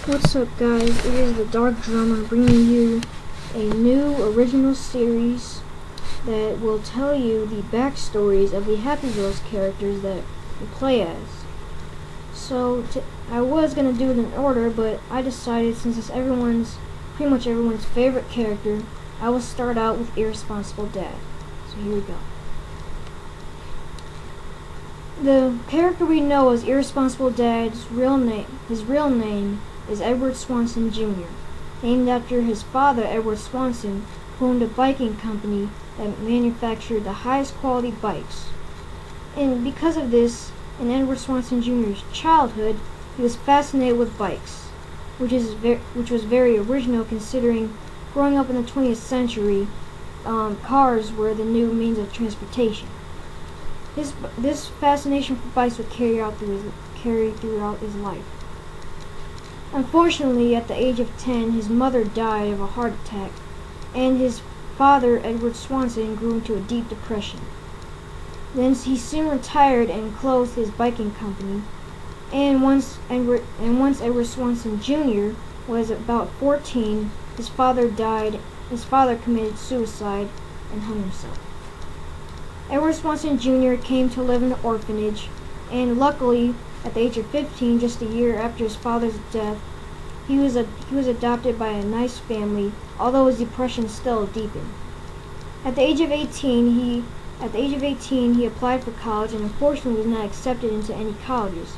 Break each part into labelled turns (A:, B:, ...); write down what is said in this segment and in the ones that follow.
A: What's up, guys? It is the Dark Drummer bringing you a new original series that will tell you the backstories of the Happy Wheels characters that we play as. So, I was going to do it in order, but I decided since it's pretty much everyone's favorite character, I will start out with Irresponsible Dad. So here we go. The character we know as Irresponsible Dad's his real name is Edward Swanson Jr., named after his father, Edward Swanson, who owned a biking company that manufactured the highest quality bikes. And because of this, in Edward Swanson Jr.'s childhood, he was fascinated with bikes, which was very original considering growing up in the 20th century, cars were the new means of transportation. This fascination for bikes would carry throughout his life. Unfortunately, at the age of 10, his mother died of a heart attack, and his father, Edward Swanson, grew into a deep depression. Then he soon retired and closed his biking company, and once Edward Swanson Jr. was about 14, his father died. His father committed suicide and hung himself. Edward Swanson Jr. came to live in an orphanage, and luckily, at the age of 15, just a year after his father's death, he was adopted by a nice family, although his depression still deepened. At the age of 18, he applied for college and unfortunately was not accepted into any colleges.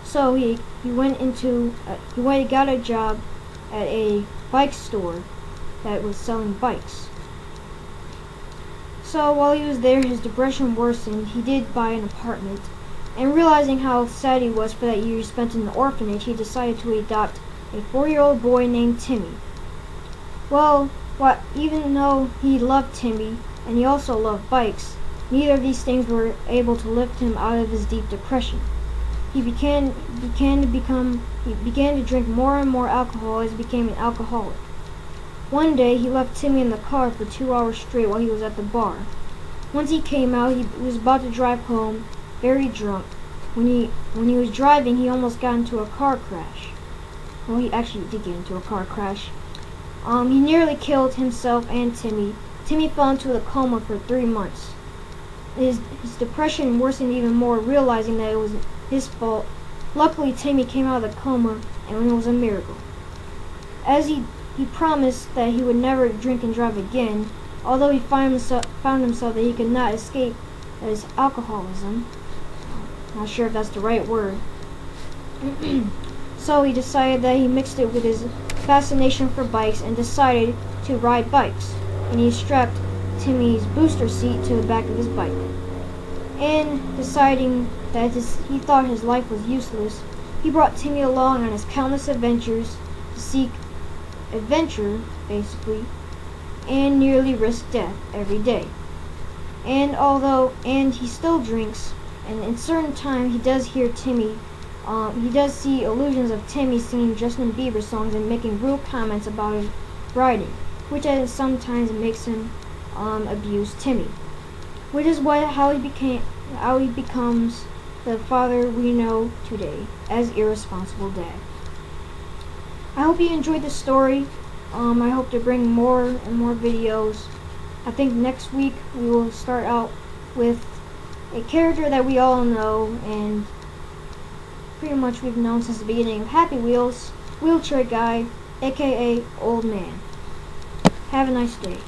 A: So he got a job at a bike store that was selling bikes. So while he was there, his depression worsened. He did buy an apartment, and realizing how sad he was for that year he spent in the orphanage, he decided to adopt a 4-year-old boy named Timmy. Well, even though he loved Timmy, and he also loved bikes, neither of these things were able to lift him out of his deep depression. He began to drink more and more alcohol as he became an alcoholic. One day, he left Timmy in the car for 2 hours straight while he was at the bar. Once he came out, he was about to drive home, very drunk. When he was driving, he almost got into a car crash. Well, he actually did get into a car crash. He nearly killed himself and Timmy. Timmy fell into a coma for 3 months. His depression worsened even more, realizing that it was his fault. Luckily, Timmy came out of the coma, and it was a miracle. As he promised that he would never drink and drive again, although he found himself that he could not escape his alcoholism. Not sure if that's the right word. So he decided that he mixed it with his fascination for bikes and decided to ride bikes. And he strapped Timmy's booster seat to the back of his bike. And deciding that he thought his life was useless, he brought Timmy along on his countless adventures to seek adventure, basically, and nearly risked death every day. And he still drinks, and in certain times he does hear Timmy, he does see illusions of Timmy singing Justin Bieber songs and making rude comments about his riding, which sometimes makes him abuse Timmy, which is how he becomes the father we know today as Irresponsible Dad. I hope you enjoyed the story. I hope to bring more and more videos. I think next week we will start out with a character that we all know and pretty much we've known since the beginning of Happy Wheels, Wheelchair Guy, aka Old Man. Have a nice day.